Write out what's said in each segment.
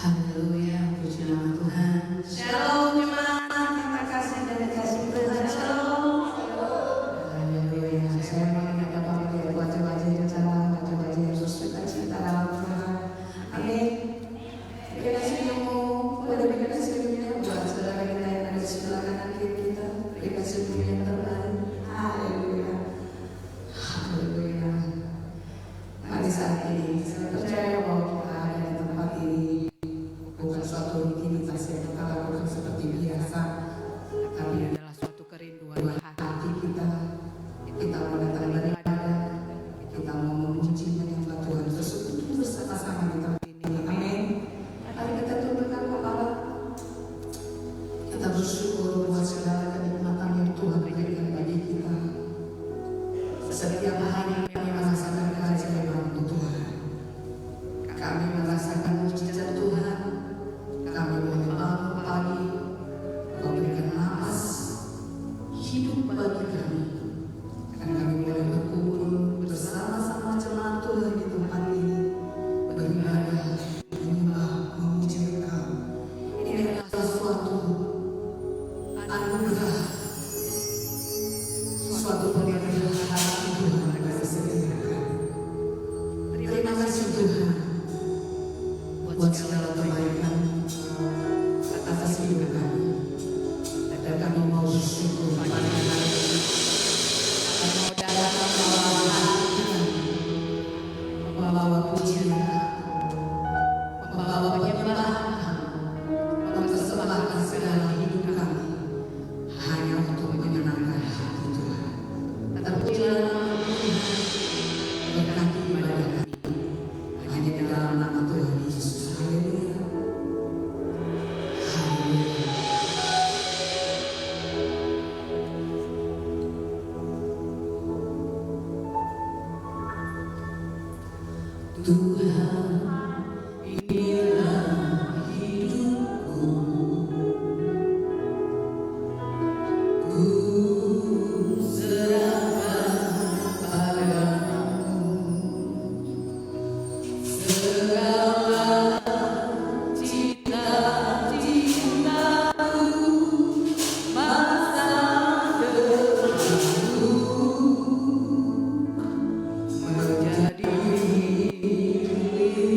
Haleluya, puji nama Tuhan. Shalom jemaat yang terkasih dan dikasih Tuhan. Shalom. Haleluya. Saya mengajak Bapak melihat wajah-wajah yang cerah, wajah-wajah yang bersukacita dalam Tuhan. Amin. Berikan senyummu, boleh berikan senyumnya buat saudara kita yang ada di sebelah kanan kiri kita. Berikan senyum yang terbaik. Haleluya. Haleluya. Mari saat ini saya percaya bahwa kita ada di tempat ini bukan suatu rutinitas yang kita lakukan seperti biasa, tapi adalah suatu kerinduan hati kita. Kita mau datang beribadah, kita mau memuji menyembah Tuhan bersekutu bersama-sama di tempat ini. Amin. Mari kita tundukkan kepala. Kita bersyukur buat segala kenikmatan yang Tuhan berikan bagi kita. Setiap hari kami merasakan keajaiban Tuhan. Kami merasakan mujizat Tuhan. Kami boleh bangun pagi, memberikan nafas hidup bagi kami. Dan kami boleh berkumpul bersama-sama jemaat Tuhan di tempat ini, beribadah, menyembah, memuji Engkau. Ini adalah suatu anugerah, suatu pemeliharaan Tuhan bagi setiap kami. Terima kasih Tuhan buat segala kebaikan atas hidup kami. Dan kami mau bersyukur pada hari ini. Kami mau datang membawa hati kami, membawa pujian, membawa penyembahan, mempersembahkan segala hidup kami hanya untuk menyenangkan hati Tuhan. Terpujilah nama Tuhan, berkati ibadah kami hanya di dalam nama Tuhan Yesus. Haleluya. Haleluya. Tuhan, inilah hidupku, ku serahkan padamu segala cita-citaku, masa depanku, menjadi milikmu.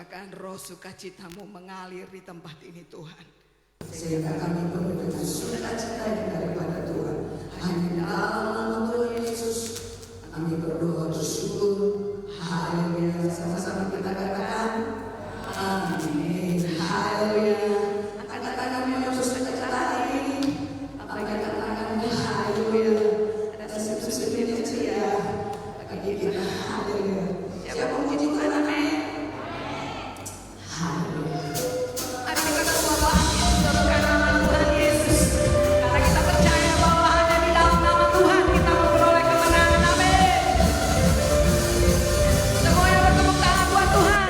Curahkan roh sukacitamu mengalir di tempat ini Tuhan. Sehingga kami penuh dengan sukacita yang daripada Tuhan. Hanya dalam nama Tuhan Yesus kami berdoa bersyukur. Haleluya. Sama-sama kita katakan amin. Haleluya. Angkat kami yang sukacita ini. Angkat tanganmu. Haleluya. Ada sesuatu yang ceria bagi kita. Haleluya. Siapa puji Tuhan? Amin. Haleluya. Mari kita semua bangkit serukan nama Tuhan Yesus. Karena kita percaya bahwa hanya di dalam nama Tuhan kita memperoleh kemenangan. Amin. Semuanya bertepuk tangan buat Tuhan.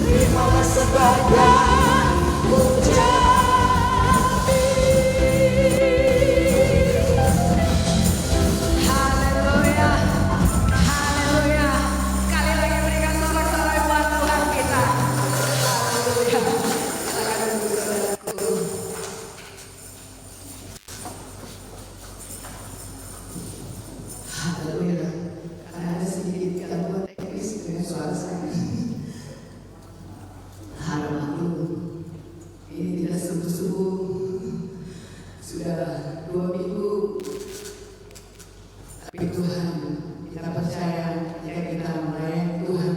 terimalah sebagai pujian. Haleluya, haleluya. Sekali lagi berikan sorak-sorai buat Tuhan kita. Haleluya. Silakan duduk, saudaraku. Haleluya. Karena ada sedikit gangguan teknis dengan suara saya. Harap aku ini tidak subuh-subuh. Sudah 2 minggu. Tapi Tuhan, kita percaya jika kita melayani Tuhan,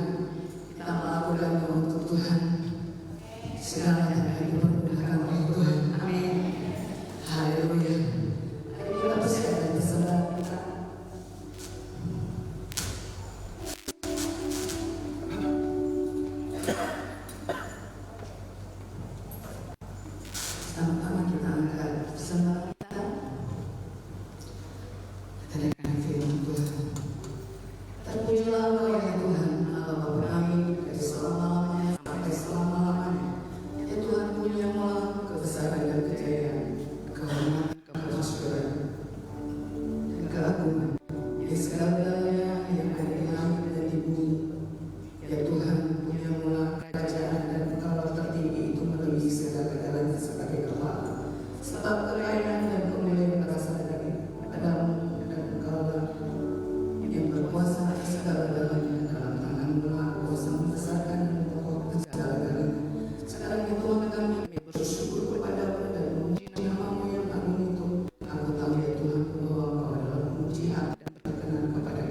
kita melakukan untuk Tuhan, segalanya akan dipermudahkan oleh Tuhan. Amin. Haleluya. Ayo kita persiapkan bersama kita. Sama-sama kita angkat bersama kita. Kita dengarkan firman Tuhan. Terpujilah Engkau ya Tuhan, Allah Bapa kami dari selama-lamanya sampai selama-lamanya. Ya Tuhan, punya-Mu kebesaran dan kejayaan, kehormatan, kemasyhuran, dan keagungan. Ya segala-galanya yang ada di langit dan di bumi. Ya Tuhan, punya-Mu kerajaan dan Engkau tertinggi itu melebihi segala-galanya sebagai kepala. Sebab kekayaan dan kemuliaan berasal dari Padamu, dan Engkaulah yang berkuasa atas segala-galanya. Dalam tangan-Mu kuasa membesarkan dan menguatkan segala-galanya. Sekarang ya Tuhan, kami bersyukur kepada-Mu dan memuji nama-Mu yang agung itu. Aku tahu ya Tuhan bahwa Engkau adalah pemuji hak dan berkenan kepada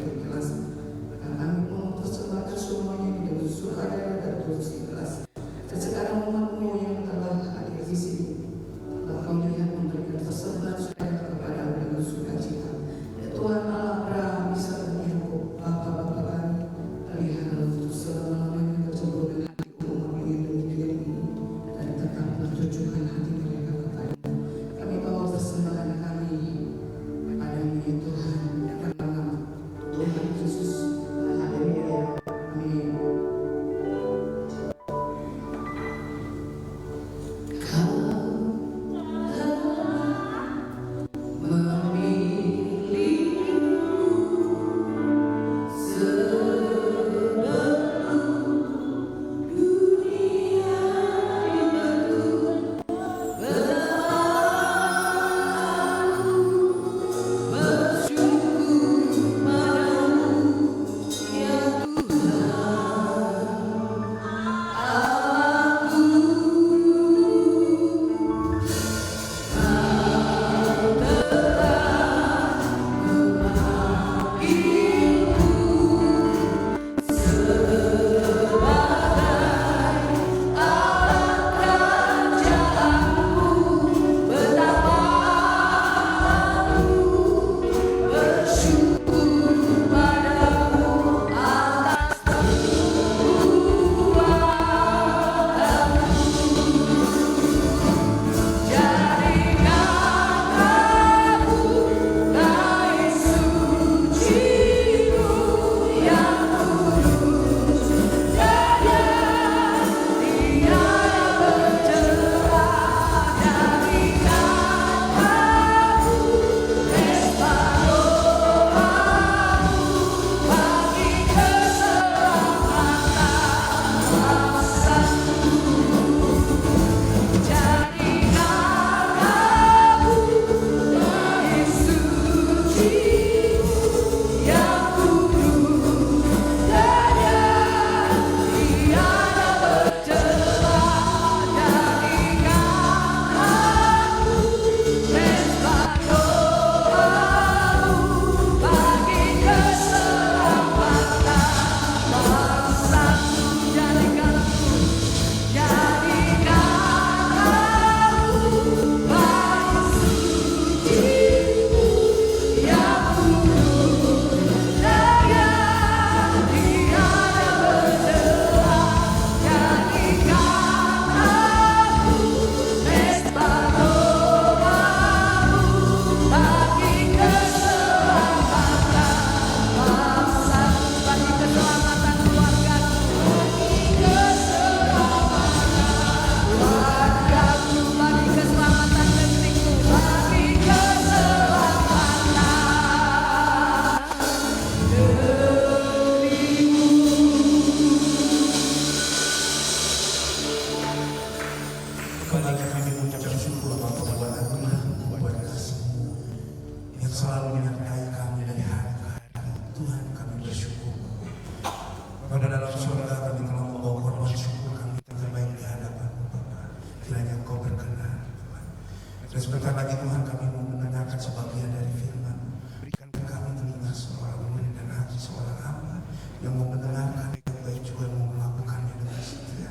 yang mau mendengarkan, yang baik juga yang mau melakukannya dengan setia.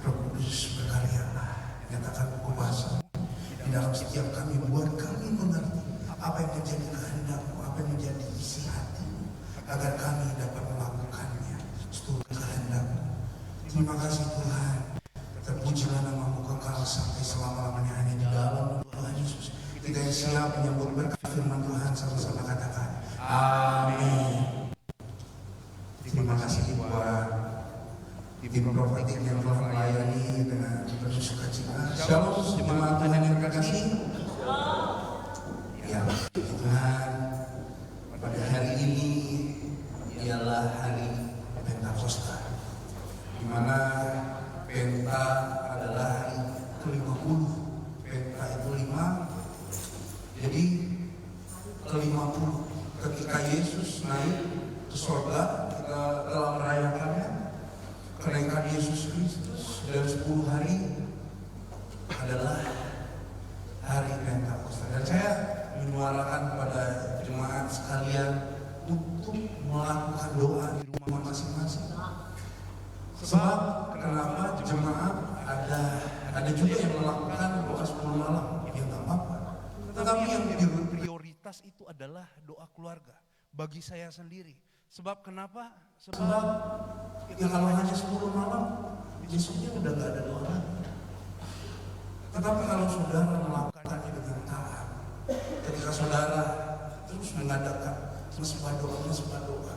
Roh Kudus berkarya, nyatakan kuasa di dalam setiap kami, buat kami mengerti apa yang menjadi kehendakmu, apa yang menjadi isi hatimu, agar kami dapat melakukannya seturut kehendakmu. Terima kasih Tuhan, terpujilah namamu kekal sampai selama-lamanya hanya di dalam Tuhan Yesus. Kita yang siap menyambut berkat firman Tuhan, sama-sama katakan amin. Terima kasih buat tim profetik yang telah melayani dengan penuh sukacita. Shalom jemaat Tuhan yang terkasih. Ya Tuhan, pada hari ini ialah hari Pentakosta, di mana Penta adalah hari ke-50. Penta itu 5, jadi ke-50 ketika Yesus naik ke surga, kita telah merayakannya, kenaikan Yesus Kristus, dan 10 hari adalah hari Pentakosta. Dan saya menyuarakan kepada jemaat sekalian untuk melakukan doa di rumah masing-masing. Sebab kenapa jemaat ada juga yang melakukan doa 10 malam, ya nggak apa-apa. Tetapi yang prioritas itu adalah doa keluarga. Bagi saya sendiri. Sebab kenapa? Sebab ya kalau hanya 10 malam, besoknya udah nggak ada doa lagi. Tetapi kalau saudara melakukannya dengan taat, ketika saudara terus mengadakan mesbah doa,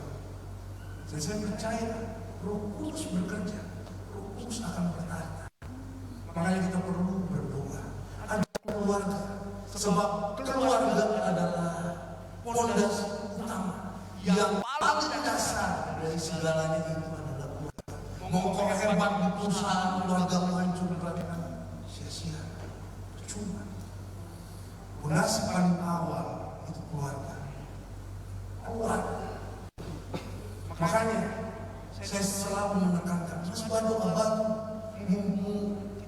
dan saya percaya Roh Kudus bekerja, Roh Kudus akan bertata. Makanya kita perlu berdoa. Ada keluarga, sebab keluarga adalah fondasi utama yang paling dasar dari segalanya itu adalah keluarga. Mau kau hebat di perusahaan, keluarga hancur berantakan, sia-sia, percuma. Fondasi paling awal itu keluarga. Makanya saya selalu menekankan, mesbah doa baru,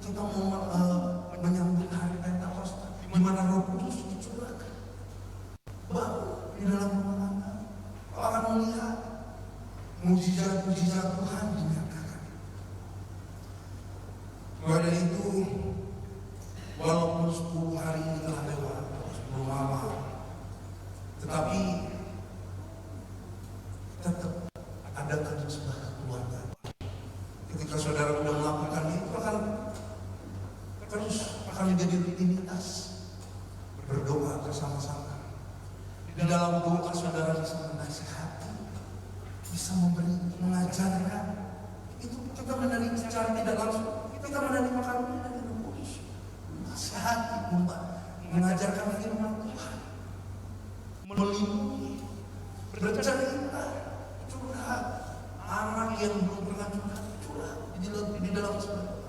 kita mau menyambut hari Pentakosta, di mana Roh Kudus dicurahkan. Baru di dalam rumah tangga, kau akan melihat mujizat-mujizat Tuhan dinyatakan. Oleh itu, walaupun 10 hari ini telah lewat, 10 malam, tetapi tetap adakan mesbah keluarga. Ketika saudara sudah melakukan itu akan menjadi rutinitas berdoa bersama-sama. Di dalam doa saudara bisa menasihati, bisa mengajarkan. Itu kita menerima secara tidak langsung. Kita menerima karunia dari Roh Kudus. Menasihati, mengajarkan firman Tuhan, melindungi, bercerita, curhat. Anak yang belum pernah curhat di dalam sebuah.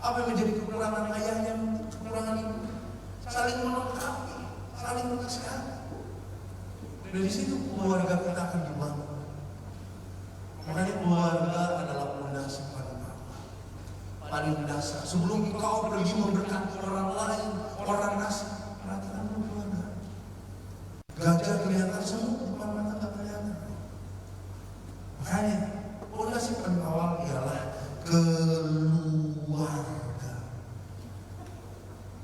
Apa yang menjadi kekurangan ayahnya, kekurangan ibu, saling melengkapi, saling menasihati. Dari situ keluarga kita akan dibangun. Makanya keluarga adalah fondasi paling dasar. Sebelum engkau pergi memberkati orang lain, orang asing, perhatikan dulu keluarga. Gajah kelihatan semut, depan mata tak kelihatan. Makanya fondasi paling awal ialah keluarga.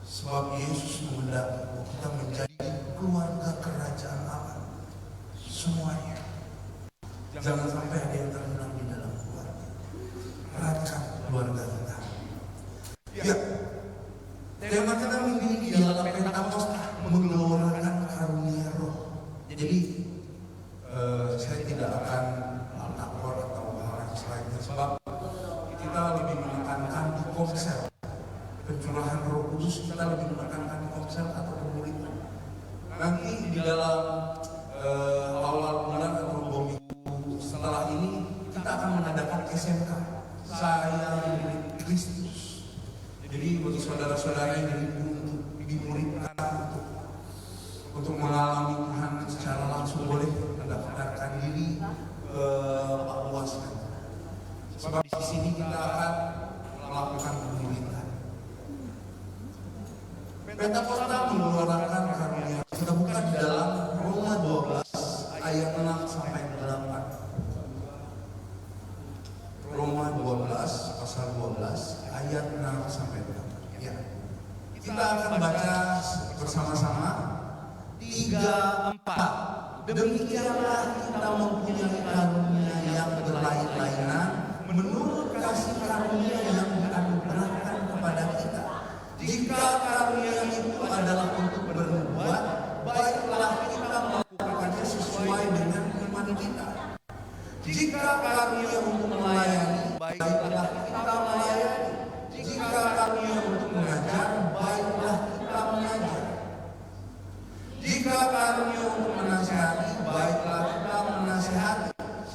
Sebab Yesus menghendaki kita menjadi keluarga kerajaan Allah. Semuanya. Jangan sampai ada yang terhilang di dalam keluarga. Perhatikan keluarga kita. Ya. Tema kita minggu ini ialah Pentakosta, menggelorkan karunia Roh. Jadi saya tidak akan melapor atau hal yang selainnya, sebab kita lebih menekankan di komsel. Pencurahan Roh Kudus kita lebih menekankan di komsel atau pemuritan. Nanti di dalam awal bulan atau 2 minggu setelah ini kita akan mengadakan SMK, saya murid Kristus. Jadi bagi saudara-saudara yang dimuridkan untuk mengalami Tuhan secara langsung, boleh mendaftarkan diri ke Pak Luas. Sebab di sini kita akan melakukan pemuridan. Pentakosta mengeluarkan karunia. Kita buka di dalam Roma 12 ayat 6 sampai 8. berlainan menurut kasih karunia yang dianugerahkan kepada kita. Jika karunia itu adalah untuk berbuat, baiklah kita melakukannya sesuai dengan iman kita. Jika karunia untuk melayani, baiklah kita melayani. Jika karunia untuk mengajar, baiklah kita mengajar. Jika karunia untuk menasihati, baiklah kita menasihati.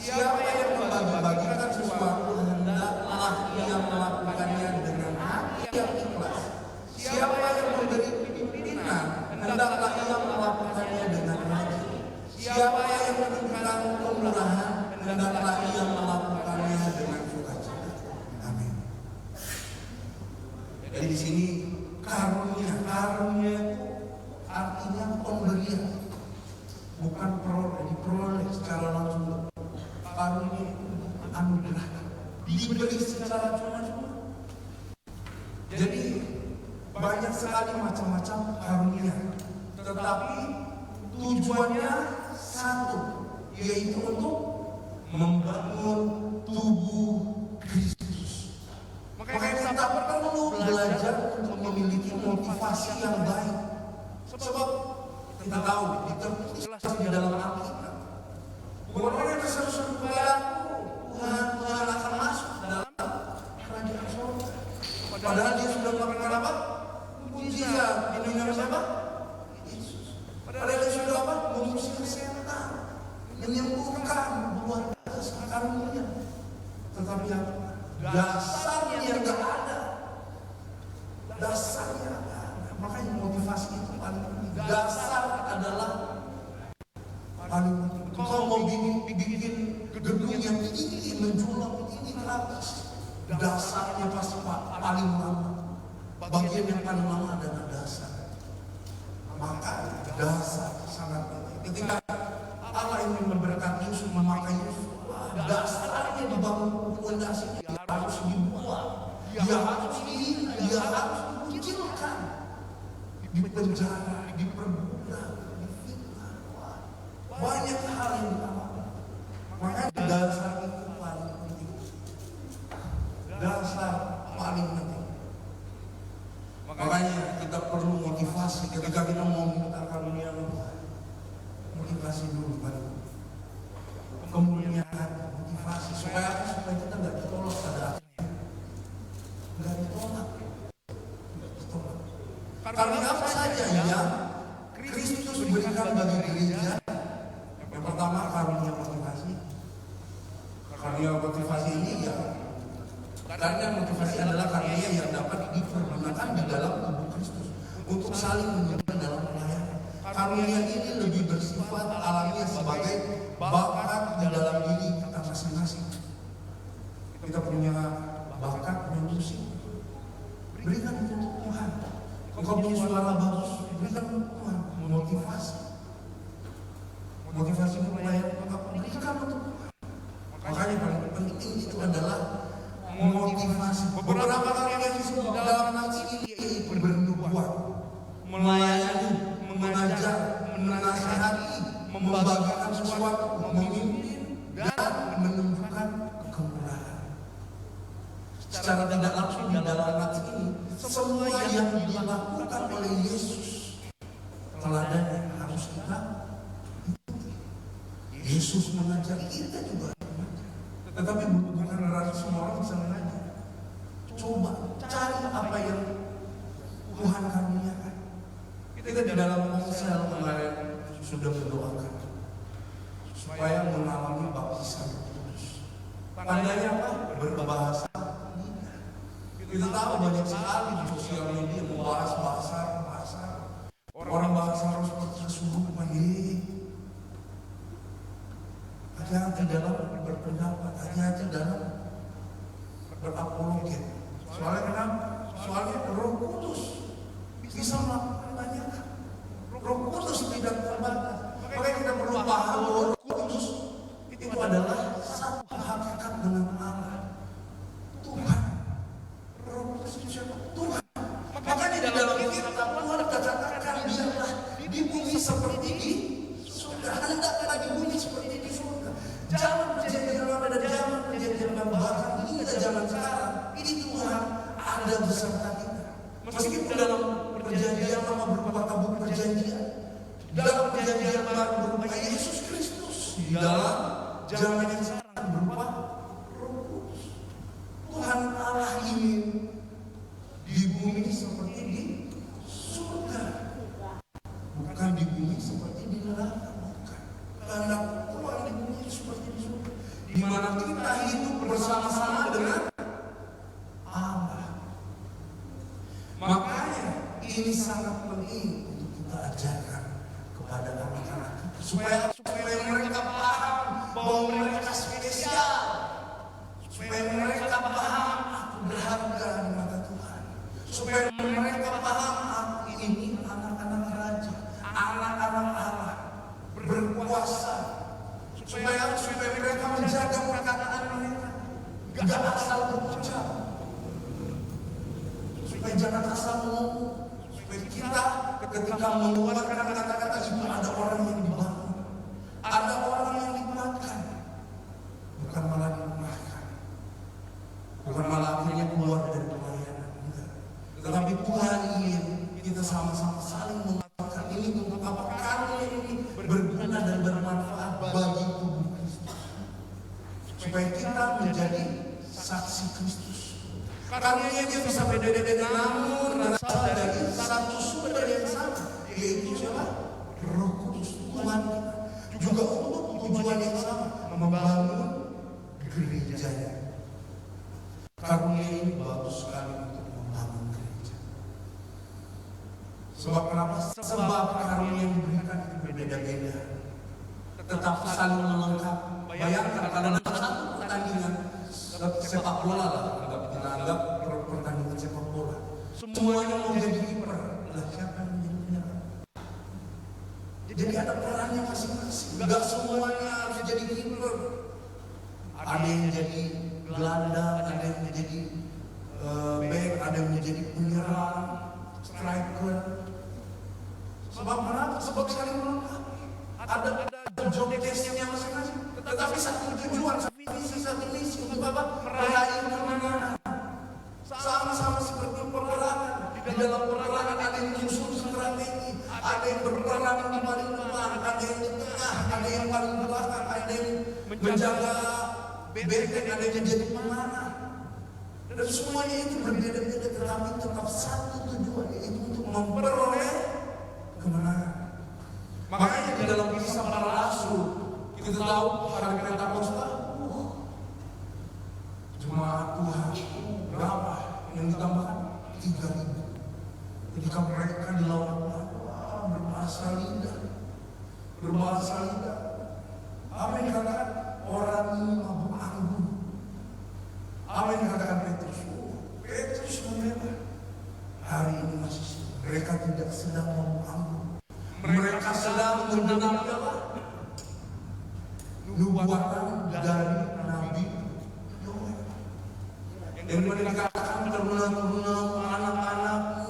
Siapa yang membagi-bagikan sesuatu, hendaklah ia melakukannya dengan hati yang ikhlas. Siapa yang memberi pimpinan, hendaklah ia melakukannya dengan rajin. Siapa yang memberikan kemurahan, hendaklah ia melakukannya dengan sukacita. Amin. Jadi di sini karunia itu artinya pemberian, bukan diperoleh secara langsung. Karunia itu anugerah, diberi secara cuma-cuma. Jadi banyak sekali macam-macam karunia, tetapi tujuannya satu, yaitu untuk membangun tubuh Kristus. Makanya kita perlu belajar untuk memiliki motivasi yang baik. Sebab kita tahu ditertulis di dalam Alkitab, bahwa orang yang berseru-seru kepadaku, Tuhan akan masuk dalam kerajaan surga. Padahal dia sudah melakukan apa? Mujizat di nama siapa? Yesus. Padahal dia sudah apa? Mengusir setan, menyembuhkan luar biasa karunia. Tetapi dasarnya tidak ada. Dasarnya ada. Makanya motivasi itu paling penting. Dasar adalah paling penting. Kalau mau bikin gedung yang tinggi, menjulang tinggi ke atas, dasarnya pasti paling lama. Bagian yang paling lama adalah dasar. Maka dasar sangat penting. Ketika Allah ingin memberkati Yusuf, memakai Yusuf, dasarnya dibangun fondasi, dia harus dibuang, dia harus dihina, dia harus dikucilkan, dipenjara, diperbudak, difitnah. Banyak hal yang dilakukan. Makanya dasar itu paling penting. Dasar paling penting. Makanya kita perlu motivasi ketika kita mau minta karunia Allah. Motivasi dulu pada kemuliaan, motivasi supaya kita nggak ditolak pada akhirnya. Nggak ditolak. Karena apa saja yang Kristus berikan bagi gereja. Yang pertama karunia motivasi. Karunia motivasi ini ya, karena motivasi adalah karunia yang dapat dipergunakan di dalam tubuh Kristus untuk saling menyertai dalam pelayanan. Karunia ini lebih bersifat alamiah sebagai bakat di dalam diri kita masing-masing. Kita punya bakat musik, berikan itu untuk Tuhan. Engkau punya suara bagus, berikan untuk Tuhan. Motivasi untuk pelayanan, berikan untuk Tuhan. Makanya paling penting itu adalah motivasi. Beberapa kali yang disebut dalam nasi ini bernubuat, melayani, mengajar, menasihati, membagikan sesuatu, memimpin, dan menunjukkan kemurahan. Secara tidak langsung di dalam nasi ini, semua yang dilakukan oleh Yesus, teladannya harus kita ikuti. Yesus mengajar, kita juga mengajar. Tetapi bukan berarti semua orang bisa mengajar. Coba cari apa yang Tuhan karuniakan. Kita di dalam konsel kemarin sudah mendoakan supaya mengalami baptisan kudus. Tandanya apa? Berbahasa. Kita tahu banyak sekali di sosial media membahas bahasa. Orang bahasa harus kesurupan. Hati-hati dalam berpendapat, hati-hati dalam berapologet. Soalnya kenapa? Soalnya Roh Kudus bisa melakukan banyak. Roh Kudus tidak terbatas. Makanya kita perlu paham bahwa Roh Kudus itu adalah satu hakikat dengan Allah, Tuhan. Roh Kudus itu siapa? Tuhan. Makanya di dalam kitab Tuhan katakan biarlah di bumi seperti di surga. Hendaklah di bumi seperti di surga. Jangan percaya dengan pada zaman perjanjian baru bahkan hingga zaman sekarang ini Tuhan ada beserta kita. Meskipun dalam perjanjian lama berupa kabut perjanjian, dalam perjanjian baru berupa Yesus Kristus, di dalam zaman yang sekarang berupa Roh Kudus. Tuhan Allah ingin di bumi seperti di surga, bukan di bumi seperti di neraka. Bukan. Karena Tuhan di bumi seperti di surga, di mana kita hidup bersama-sama dengan Allah. Makanya ini sangat penting untuk kita ajarkan kepada anak-anak kita supaya mereka paham bahwa mereka spesial, supaya mereka paham aku berharga di mata Tuhan, supaya mereka paham aku ini anak-anak raja, anak-anak Allah berkuasa, supaya mereka menjaga perkataan mereka, gak asal berucap, supaya jangan asal ngomong, supaya kita ketika mengeluarkan kata-kata itu ada orang yang dibangun, ada orang yang dikuatkan, bukan malah dilemahkan, bukan malah akhirnya keluar dari pelayanan, enggak. Tetapi Tuhan ingin kita sama-sama saling menguatkan ini untuk apa? Karena ini berguna dan bermanfaat bagi tubuh Kristus, supaya kita menjadi saksi Kristus. Karena dia bisa beda-beda namun berasal dari satu sumber yang sama, yaitu siapa? Roh Kudus Tuhan kita. Juga untuk tujuan yang sama, membangun gerejanya. Karunia ini bagus sekali untuk membangun gereja. Sebab kenapa? Sebab karunia yang diberikan itu berbeda-beda, tetapi saling melengkapi. Bayangkan kalau dalam satu pertandingan sepak bola lah, anggap pertandingan sepak bola, semuanya mau jadi kiper, lah siapa yang menjadi penyerang? Jadi ada perannya masing-masing. Enggak semuanya harus jadi kiper. Ada yang jadi gelandang, ada yang menjadi back, ada yang menjadi penyerang, striker. Sebab kenapa? Sebab saling melengkapi. Ada job desk-nya masing-masing. Tetapi satu tujuan, satu misi untuk apa? Meraih kemenangan. Sama-sama seperti peperangan. Di dalam peperangan ada yang menyusun strategi, ada yang berperang di paling depan, ada yang di tengah, ada yang paling belakang, ada yang menjaga benteng, ada yang menjadi pemanah. Dan semuanya itu berbeda-beda, tetapi tetap satu tujuan, yaitu untuk memperoleh kemenangan. Makanya di dalam kisah para rasul kita tahu hari Pentakosta, jemaat Tuhan berapa yang ditambahkan? 3.000. Ketika mereka di lautan berbahasa lidah. Apa yang dikatakan? Orang ini mabuk anggur. Apa yang dikatakan Petrus? Petrus memang hari ini masih mereka tidak sedang mabuk anggur. Mereka sedang mendengar apa? Nubuatan dari Nabi Yoel. Yang dikatakan terunang-unang anak-anakmu,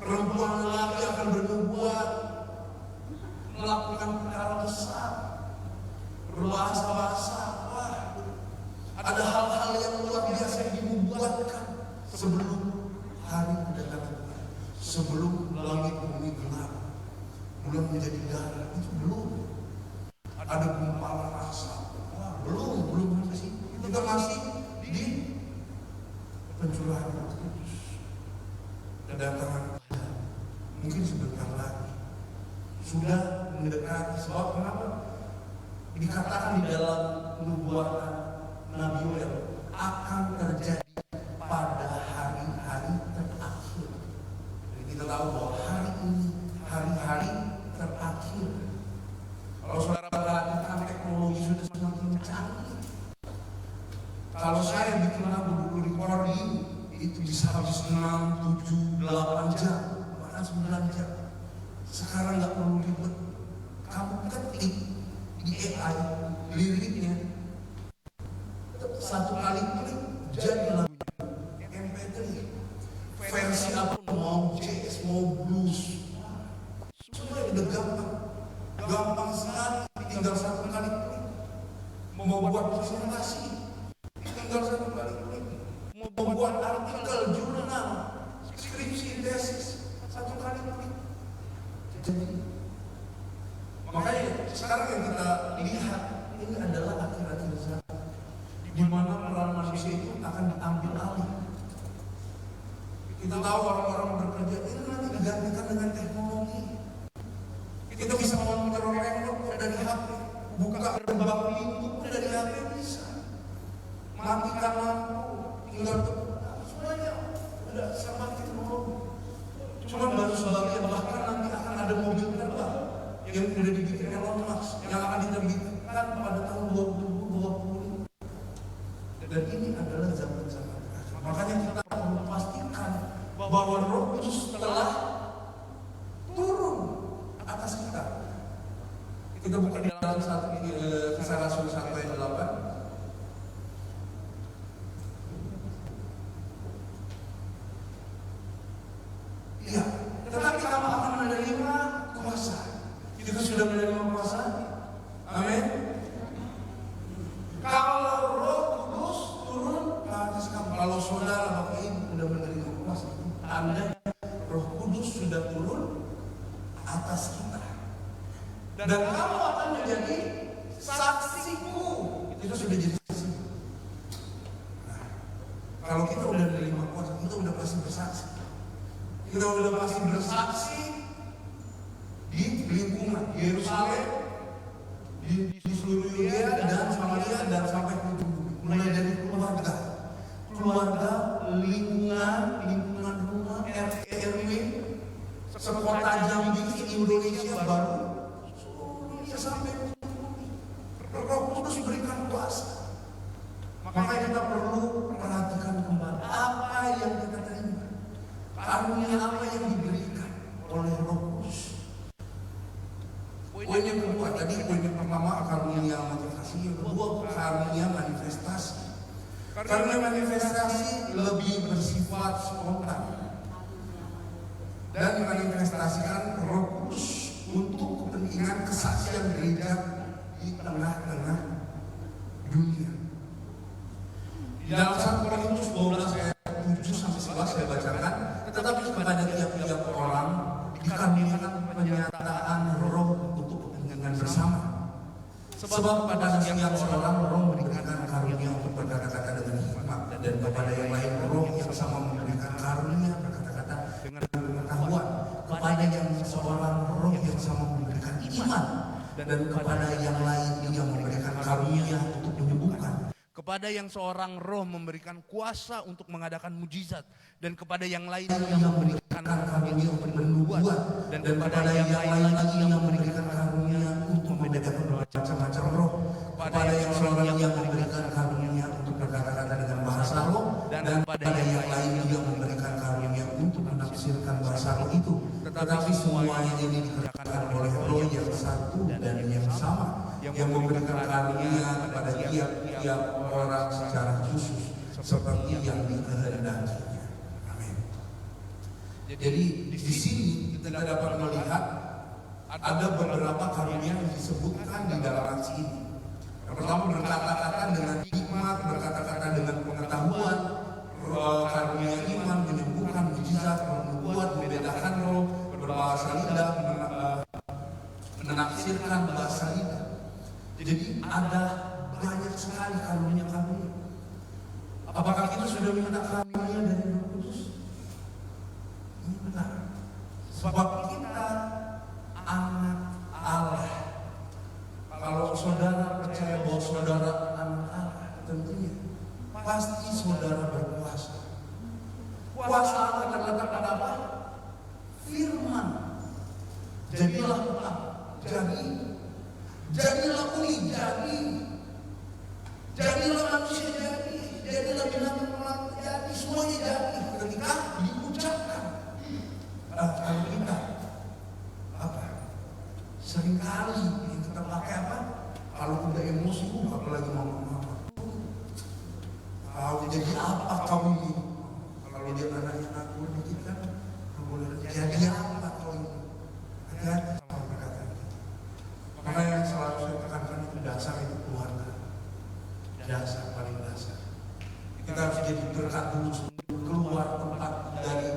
perempuan lelaki akan bernubuat, melakukan perkara besar, berbahasa-bahasa. Ada hal-hal yang luar biasa yang dinubuatkan sebelum hari kedatangan Tuhan, sebelum langit bumi gelap, belum menjadi darah, itu belum. Ada gumpalan asap, belum sampai sini. Kita masih di pencurahan Roh Kudus. Kedatangan Tuhan mungkin sebentar lagi sudah mendekati. Sebab kenapa? Dikatakan di dalam nubuatan Nabi Yoel akan terjadi pada hari-hari terakhir. Jadi kita tahu bahwa hari ini hari-hari terakhir. Kalau saudara perhatikan teknologi sudah semakin canggih. Kalau saya bikin lagu dulu recording itu bisa habis 6, 7, 8 jam, bahkan 9 jam. Sekarang nggak perlu ribet. Kamu ketik di AI liriknya, satu kali klik jadi lagunya. MP3 versi apa, mau jazz, mau blues, semua udah gampang sekali. Tinggal satu kali klik mau buat presentasi, tinggal 1 kali klik. Mau buat artikel, jurnal, skripsi, tesis, 1 kali klik. Jadi, makanya sekarang yang kita lihat ini adalah akhir-akhir zaman, di mana peran manusia itu akan diambil alih. Kita tahu orang-orang bekerja ini nanti digantikan dengan teknologi. Kita bisa monitor remote dari HP, buka gerbang pintu dari HP bisa, matikan lampu, tinggal semuanya udah sama teknologi. Cuma baru sebagian, bahkan nanti akan ada mobil terbang yang sudah dibikin Elon Musk yang akan diterbitkan pada tahun 2020. Dan ini adalah zaman-zaman terakhir. Makanya kita perlu pastikan bahwa Roh Kudus telah turun atas kita. Kita buka di dalam Kisah Rasul 1 ayat 8. Iya, tetapi kamu akan menerima kuasa. Kita sudah menerima kuasa. Amin. Kalau Roh Kudus turun ke atas kamu, kalau saudara Bapak Ibu sudah menerima kuasa, Anda Roh Kudus sudah turun atas kita. Dan kamu akan menjadi saksiku. Itu sudah jadi saksi. Nah, kalau kita udah menerima kuasa, kita udah pasti bersaksi. Kita udah pasti bersaksi di lingkungan Yerusalem, di seluruh Yudea dan Samaria dan sampai ke bumi. Mulai dari keluarga, lingkungan rumah, RT RW, sekota Jambi, Indonesia baru, seluruhnya sampai ke bumi. Roh Kudus berikan kuasa. Makanya kita perlu perhatikan kembali apa yang kita terima, karunia apa yang diberikan oleh Roh Kudus. Poin yang kedua, tadi poin yang pertama karunia motivasi, yang kedua karunia manifestasi. Karunia manifestasi lebih bersifat spontan dan manifestasikan Roh Kudus untuk kepentingan kesaksian gereja di tengah-tengah dunia. Di dalam 1 Korintus 12 ayat 7 sampai 11 saya bacakan, tetapi kepada tiap-tiap orang dikaruniakan penyataan Roh untuk kepentingan bersama. Sebab kepada setiap seorang Roh memberikan karunia untuk berkata-kata dengan hikmat, dan kepada yang lain Roh yang sama memberikan karunia berkata-kata dengan pengetahuan. Kepada yang seorang Roh yang sama memberikan iman, dan kepada yang lain Dia memberikan karunia untuk menyembuhkan. Kepada yang seorang Roh memberikan kuasa untuk mengadakan mujizat, dan kepada yang lain Ia memberikan karunia untuk menubuat, dan kepada yang lain lagi Ia memberikan karunia untuk membedakan macam-macam roh. Kepada yang seorang yang memberikan karunia untuk berkata-kata dengan bahasa roh, dan kepada yang lain Ia memberikan karunia untuk menafsirkan bahasa roh itu. Tetapi semuanya ini dikerjakan oleh Roh yang satu dan yang sama, yang memberikan karunia kepada tiap-tiap orang secara khusus seperti yang dikehendakinya. Amin. Jadi di sini kita dapat melihat ada beberapa karunia yang disebutkan di dalam nats ini. Yang pertama berkata-kata dengan hikmat, berkata-kata dengan pengetahuan, karunia iman, menyembuhkan, mujizat, membuat, membedakan roh, berbahasa lidah, menafsirkan bahasa lidah. Jadi ada banyak sekali karunia-karunia. Apakah kita sudah minta karunia dari Roh Kudus? Ini benar. Sebab kita anak Allah. Kalau saudara percaya bahwa saudara anak Allah, tentunya pasti saudara berkuasa. Kuasa Allah terletak pada apa? Firman. Jadilah apa? Jadilah bumi, jadilah manusia, jadilah binatang, jadi semuanya jadi ketika diucapkan. Kalau kita seringkali kita pakai apa? Kalau udah emosi, apalagi ngomong apa? Jadi apa kau ini? Kalau dia anaknya aku dikit kan, jadi apa kau ini? Hati-hati sama perkataan kita. Makanya yang selalu saya tekankan itu dasar itu keluarga. Dasar paling dasar. Kita harus jadi berkat dulu keluar tempat dari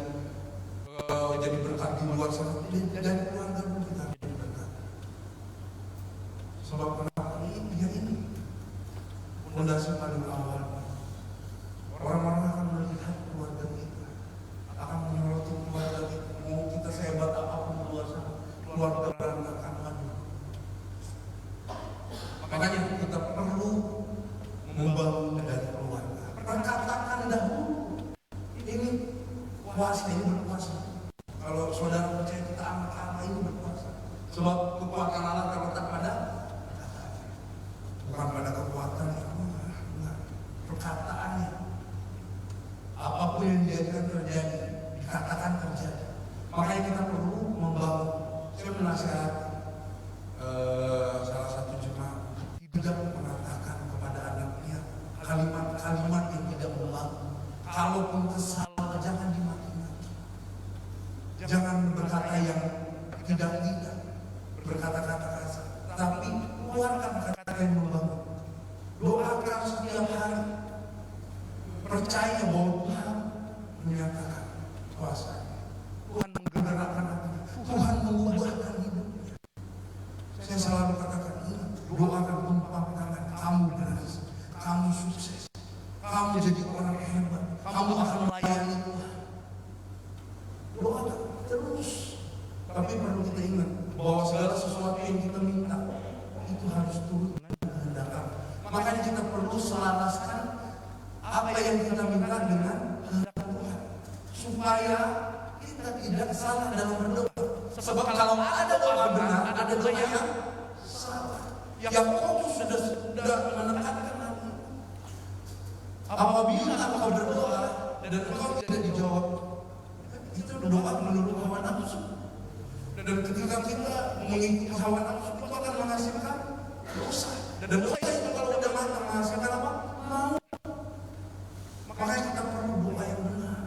jadi berkat di luar sana, dari keluarga dulu kita harus jadi berkat. Sebab kenapa ini fondasi paling awal. Orang-orang akan melihat keluarga kita, akan menyoroti keluarga kita. Mau kita sehebat apapun di luar sana, keluarga akan maju. Makanya kita perlu membangun dari keluarga. Perkatakan dahulu, ini kuasa, ini berkuasa. Kalau saudara percaya kita anak-anak ini berkuasa. Sebab kekuatan Allah terletak pada bukan pada kekuatan perkataannya. Apapun yang dijadikan terjadi, dikatakan terjadi. Makanya kita perlu membangun. Saya menasihati salah satu jemaat tidak mengatakan kepada anaknya kalimat-kalimat yang tidak membangun. Kalaupun kesalahan jangan dimaki-maki. Jangan berkata yang tidak, berkata-kata kasar. Tapi keluarkan kata yang membangun. Doakan setiap hari. Percaya bahwa Tuhan menyatakan kuasa. Tuhan menggerakkan hatinya. Tuhan mengubahkan hidupnya. Saya selalu katakan ini. Doakan tumpang tangan kamu berhasil. Kamu sukses. Kamu jadi orang hebat. Kamu akan melayani Tuhan. Doakan terus. Tapi perlu kita ingat bahwa segala sesuatu yang kita minta itu harus turut dengan kehendak Allah. Makanya kita perlu selaraskan apa yang kita minta dengan kehendak Tuhan, supaya kita tidak salah dalam berdoa. Sebab kalau ada doa benar, ada doa yang salah. Yang fokus sudah menekankan hati. Apabila engkau berdoa dan engkau tidak dijawab, itu doa menurut hawa nafsu. Dan ketika kita mengikuti hawa nafsu, itu akan menghasilkan dosa. Dan dosa itu kalau udah matang menghasilkan apa? Mau. Makanya kita perlu doa yang benar.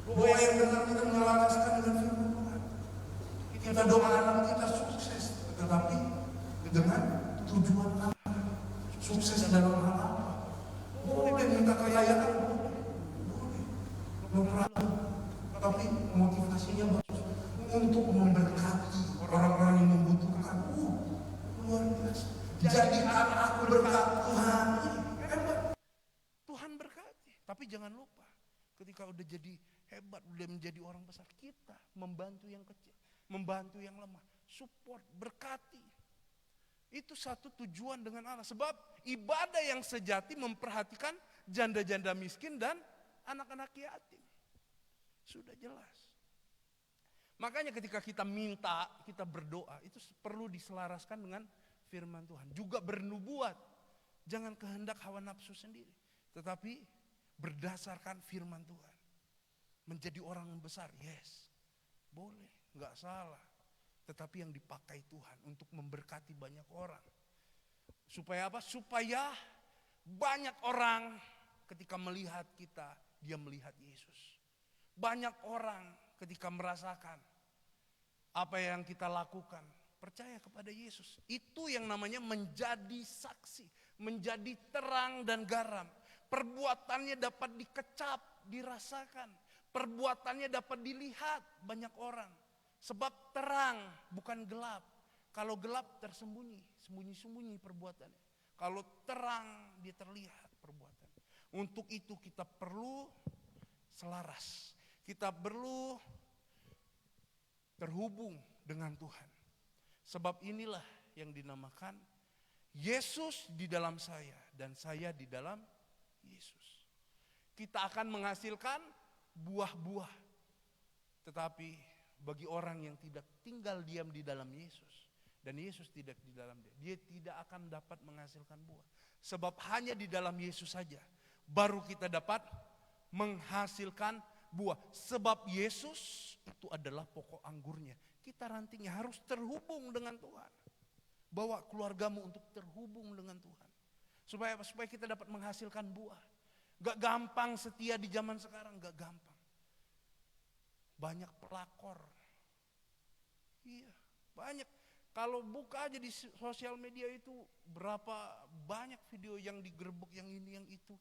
Doa yang benar kita menyelaraskan dengan firman Tuhan. Kita doa anak kita sukses, tetapi dengan tujuan apa? Sukses dalam hal apa? Boleh minta kekayaan, boleh. Tapi motivasinya bagus untuk memberkati orang-orang yang membutuhkan. Luar biasa. Jadikan aku berkat Tuhan. Tuhan berkati. Tapi jangan lupa, ketika udah jadi hebat, udah menjadi orang besar, kita membantu yang kecil, membantu yang lemah, support, berkati. Itu satu tujuan dengan Allah. Sebab ibadah yang sejati memperhatikan janda-janda miskin dan anak-anak yatim. Sudah jelas. Makanya ketika kita minta, kita berdoa, itu perlu diselaraskan dengan firman Tuhan. Juga bernubuat. Jangan kehendak hawa nafsu sendiri. Tetapi berdasarkan firman Tuhan. Menjadi orang besar, yes. Boleh, gak salah. Tetapi yang dipakai Tuhan untuk memberkati banyak orang. Supaya apa? Supaya banyak orang ketika melihat kita, dia melihat Yesus. Banyak orang ketika merasakan apa yang kita lakukan, percaya kepada Yesus. Itu yang namanya menjadi saksi, menjadi terang dan garam. Perbuatannya dapat dikecap, dirasakan. Perbuatannya dapat dilihat banyak orang. Sebab terang bukan gelap. Kalau gelap tersembunyi, sembunyi-sembunyi perbuatannya. Kalau terang dia terlihat perbuatannya. Untuk itu kita perlu selaras. Kita perlu terhubung dengan Tuhan. Sebab inilah yang dinamakan Yesus di dalam saya dan saya di dalam Yesus. Kita akan menghasilkan buah-buah. Tetapi bagi orang yang tidak tinggal diam di dalam Yesus dan Yesus tidak di dalam dia tidak akan dapat menghasilkan buah. Sebab hanya di dalam Yesus saja baru kita dapat menghasilkan buah. Sebab Yesus itu adalah pokok anggurnya. Kita rantingnya harus terhubung dengan Tuhan. Bawa keluargamu untuk terhubung dengan Tuhan. Supaya kita dapat menghasilkan buah. Gak gampang setia di zaman sekarang, gak gampang. Banyak pelakor. Iya, banyak. Kalau buka aja di sosial media itu berapa banyak video yang digerebek, yang ini, yang itu.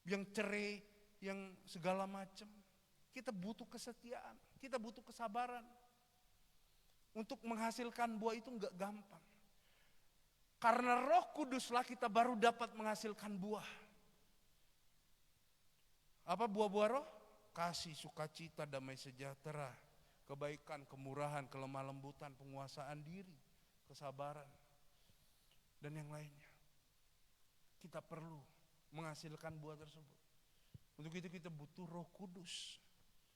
yang cerai, yang segala macam. Kita butuh kesetiaan, kita butuh kesabaran. Untuk menghasilkan buah itu enggak gampang. Karena Roh Kuduslah kita baru dapat menghasilkan buah. Apa buah-buah roh? Kasih, sukacita, damai sejahtera, kebaikan, kemurahan, kelemah lembutan, penguasaan diri, kesabaran, dan yang lainnya. Kita perlu menghasilkan buah tersebut. Untuk itu kita butuh Roh Kudus.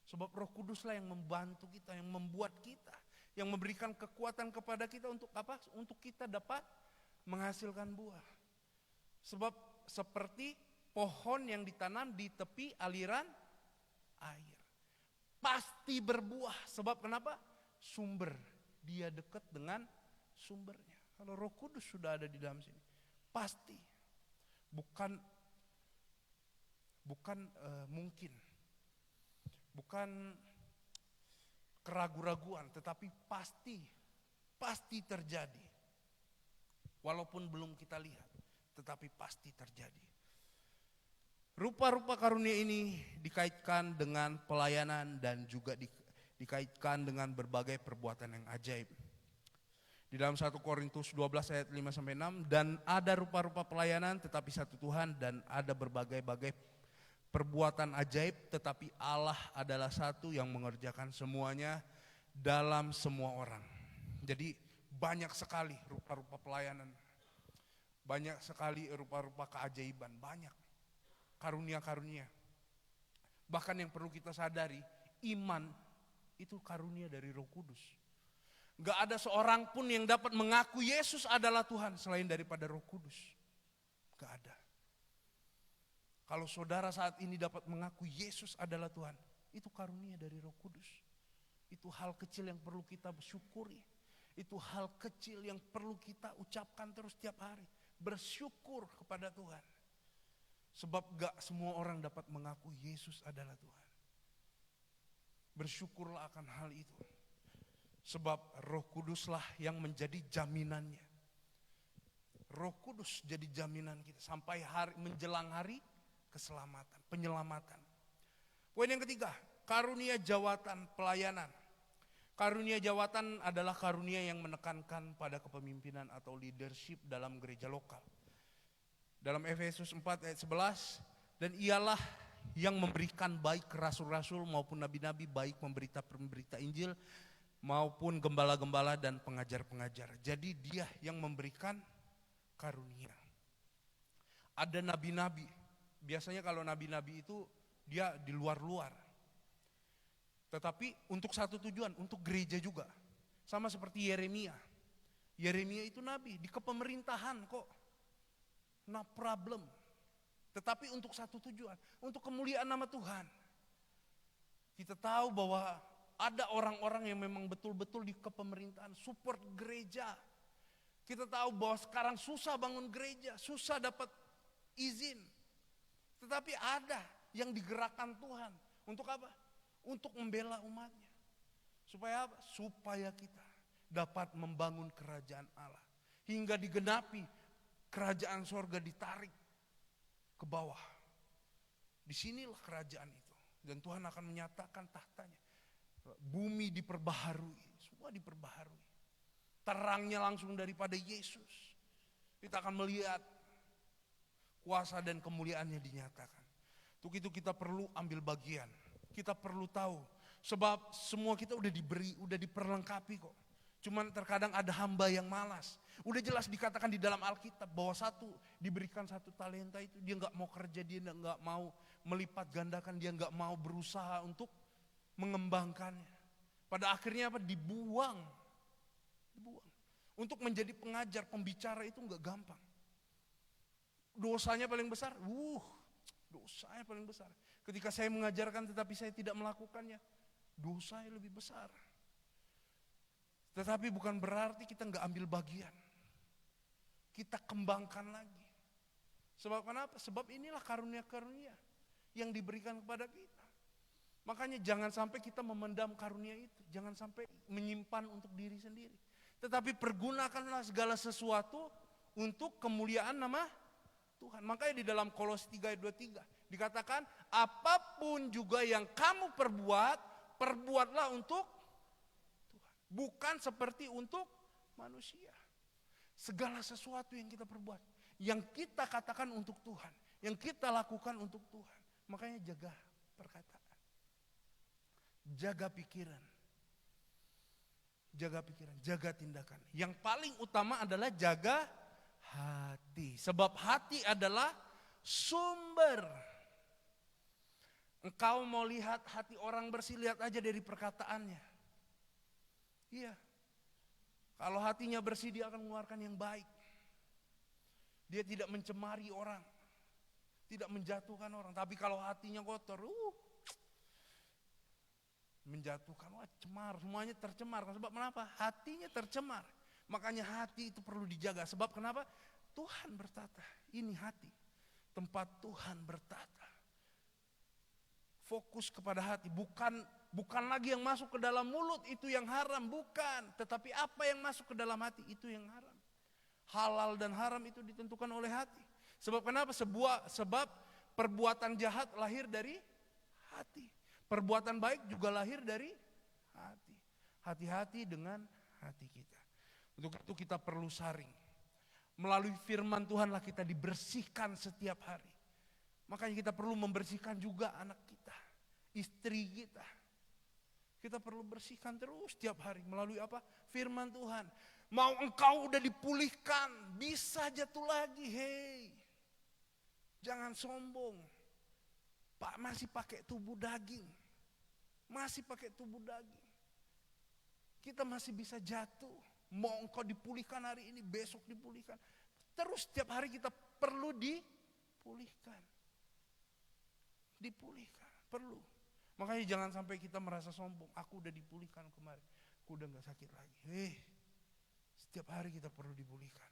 Sebab Roh Kuduslah yang membantu kita, yang membuat kita, yang memberikan kekuatan kepada kita untuk apa? Untuk kita dapat menghasilkan buah. Sebab seperti pohon yang ditanam di tepi aliran air. Pasti berbuah. Sebab kenapa? Sumber. Dia dekat dengan sumbernya. Kalau Roh Kudus sudah ada di dalam sini, pasti. Bukan mungkin. Bukan keraguan-raguan, tetapi pasti terjadi. Walaupun belum kita lihat, tetapi pasti terjadi. Rupa-rupa karunia ini dikaitkan dengan pelayanan dan juga dikaitkan dengan berbagai perbuatan yang ajaib. Di dalam 1 Korintus 12 ayat 5-6, dan ada rupa-rupa pelayanan tetapi satu Tuhan, dan ada berbagai-bagai perbuatan ajaib tetapi Allah adalah satu yang mengerjakan semuanya dalam semua orang. Jadi banyak sekali rupa-rupa pelayanan, banyak sekali rupa-rupa keajaiban, banyak karunia-karunia. Bahkan yang perlu kita sadari, iman itu karunia dari Roh Kudus. Gak ada seorang pun yang dapat mengaku Yesus adalah Tuhan selain daripada Roh Kudus. Gak ada. Kalau saudara saat ini dapat mengaku Yesus adalah Tuhan, itu karunia dari Roh Kudus. Itu hal kecil yang perlu kita syukuri. Itu hal kecil yang perlu kita ucapkan terus tiap hari. Bersyukur kepada Tuhan. Sebab gak semua orang dapat mengaku Yesus adalah Tuhan. Bersyukurlah akan hal itu. Sebab Roh Kuduslah yang menjadi jaminannya. Roh Kudus jadi jaminan kita sampai menjelang hari keselamatan, penyelamatan. Poin yang ketiga, karunia jawatan pelayanan. Karunia jawatan adalah karunia yang menekankan pada kepemimpinan atau leadership dalam gereja lokal. Dalam Efesus 4 ayat 11, dan ialah yang memberikan baik rasul-rasul maupun nabi-nabi, baik pemberita-pemberita Injil maupun gembala-gembala dan pengajar-pengajar. Jadi dia yang memberikan karunia. Ada nabi-nabi. Biasanya kalau nabi-nabi itu dia di luar-luar. Tetapi untuk satu tujuan, untuk gereja juga. Sama seperti Yeremia. Yeremia itu nabi di kepemerintahan kok. No problem. Tetapi untuk satu tujuan, untuk kemuliaan nama Tuhan. Kita tahu bahwa ada orang-orang yang memang betul-betul di kepemerintahan, support gereja. Kita tahu bahwa sekarang susah bangun gereja, susah dapat izin. Tetapi ada yang digerakkan Tuhan. Untuk apa? Untuk membela umatnya. Supaya apa? Supaya kita dapat membangun kerajaan Allah. Hingga digenapi kerajaan sorga ditarik ke bawah. Disinilah kerajaan itu. Dan Tuhan akan menyatakan tahtanya. Bumi diperbaharui, semua diperbaharui. Terangnya langsung daripada Yesus. Kita akan melihat kuasa dan kemuliaannya dinyatakan. Untuk itu kita perlu ambil bagian. Kita perlu tahu. Sebab semua kita udah diberi, udah diperlengkapi kok. Cuman terkadang ada hamba yang malas. Udah jelas dikatakan di dalam Alkitab bahwa diberikan satu talenta itu dia gak mau kerja, dia gak mau melipat gandakan, dia gak mau berusaha untuk mengembangkannya. Pada akhirnya apa? Dibuang. Untuk menjadi pengajar, pembicara itu gak gampang. Dosanya paling besar. Dosanya paling besar. Ketika saya mengajarkan tetapi saya tidak melakukannya, dosanya lebih besar. Tetapi bukan berarti kita gak ambil bagian. Kita kembangkan lagi. Sebab kenapa? Sebab inilah karunia-karunia yang diberikan kepada kita. Makanya jangan sampai kita memendam karunia itu. Jangan sampai menyimpan untuk diri sendiri. Tetapi pergunakanlah segala sesuatu untuk kemuliaan nama Tuhan. Makanya di dalam Kolose 3 ayat 23 dikatakan, apapun juga yang kamu perbuat, perbuatlah untuk Tuhan. Bukan seperti untuk manusia. Segala sesuatu yang kita perbuat, yang kita katakan untuk Tuhan, yang kita lakukan untuk Tuhan. Makanya jaga perkataan, jaga pikiran, jaga tindakan. Yang paling utama adalah jaga hati. Sebab hati adalah sumber. Engkau mau lihat hati orang bersih, lihat aja dari perkataannya. Iya. Kalau hatinya bersih, dia akan mengeluarkan yang baik. Dia tidak mencemari orang, tidak menjatuhkan orang. Tapi kalau hatinya kotor, menjatuhkan, cemar, semuanya tercemar. Sebab kenapa? Hatinya tercemar. Makanya hati itu perlu dijaga. Sebab kenapa? Tuhan bertata. Ini hati, tempat Tuhan bertata. Fokus kepada hati, bukan lagi yang masuk ke dalam mulut itu yang haram, bukan. Tetapi apa yang masuk ke dalam hati itu yang haram. Halal dan haram itu ditentukan oleh hati. Sebab kenapa? Sebab perbuatan jahat lahir dari hati. Perbuatan baik juga lahir dari hati. Hati-hati dengan hati kita. Untuk itu kita perlu saring. Melalui firman Tuhanlah kita dibersihkan setiap hari. Makanya kita perlu membersihkan juga anak kita, istri kita. Kita perlu bersihkan terus setiap hari melalui apa? Firman Tuhan. Mau engkau udah dipulihkan, bisa jatuh lagi, hei. Jangan sombong. Pak masih pakai tubuh daging. Masih pakai tubuh daging. Kita masih bisa jatuh. Mau engkau dipulihkan hari ini, besok dipulihkan. Terus setiap hari kita perlu dipulihkan. Dipulihkan, perlu. Makanya jangan sampai kita merasa sombong. Aku udah dipulihkan kemarin, aku udah gak sakit lagi. Setiap hari kita perlu dipulihkan.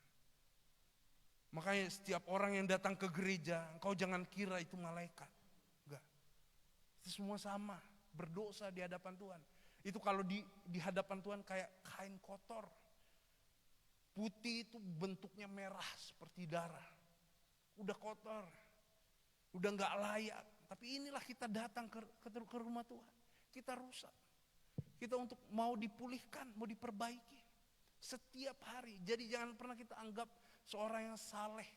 Makanya setiap orang yang datang ke gereja, engkau jangan kira itu malaikat. Enggak. Itu semua sama, berdosa di hadapan Tuhan. Itu kalau di hadapan Tuhan kayak kain kotor. Putih itu bentuknya merah seperti darah. Udah kotor, udah gak layak. Tapi inilah kita datang ke rumah Tuhan. Kita rusak. Kita untuk mau dipulihkan, mau diperbaiki. Setiap hari. Jadi jangan pernah kita anggap seorang yang saleh,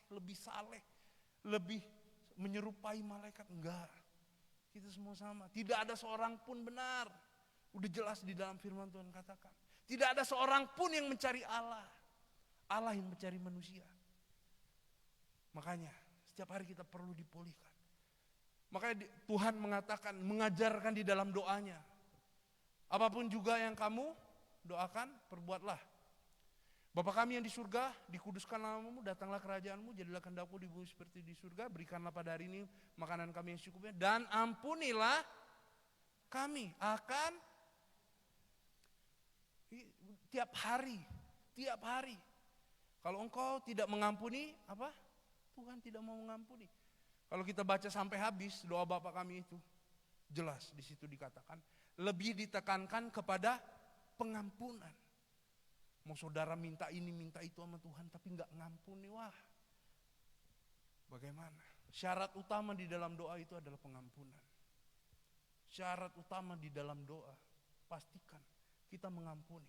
lebih menyerupai malaikat. Enggak. Kita semua sama. Tidak ada seorang pun benar. Udah jelas di dalam firman Tuhan katakan. Tidak ada seorang pun yang mencari Allah. Allah yang mencari manusia. Makanya setiap hari kita perlu dipulihkan. Makanya Tuhan mengatakan, mengajarkan di dalam doanya. Apapun juga yang kamu doakan, perbuatlah. Bapa kami yang di surga, dikuduskan namamu, datanglah kerajaanmu, jadilah kehendakmu di bumi seperti di surga. Berikanlah pada hari ini makanan kami yang secukupnya. Dan ampunilah kami akan tiap hari. Kalau engkau tidak mengampuni, apa? Tuhan tidak mau mengampuni. Kalau kita baca sampai habis doa Bapa kami itu, jelas di situ dikatakan lebih ditekankan kepada pengampunan. Mau saudara minta ini minta itu sama Tuhan tapi nggak ngampuni, wah bagaimana? Syarat utama di dalam doa itu adalah pengampunan. Syarat utama di dalam doa, pastikan kita mengampuni.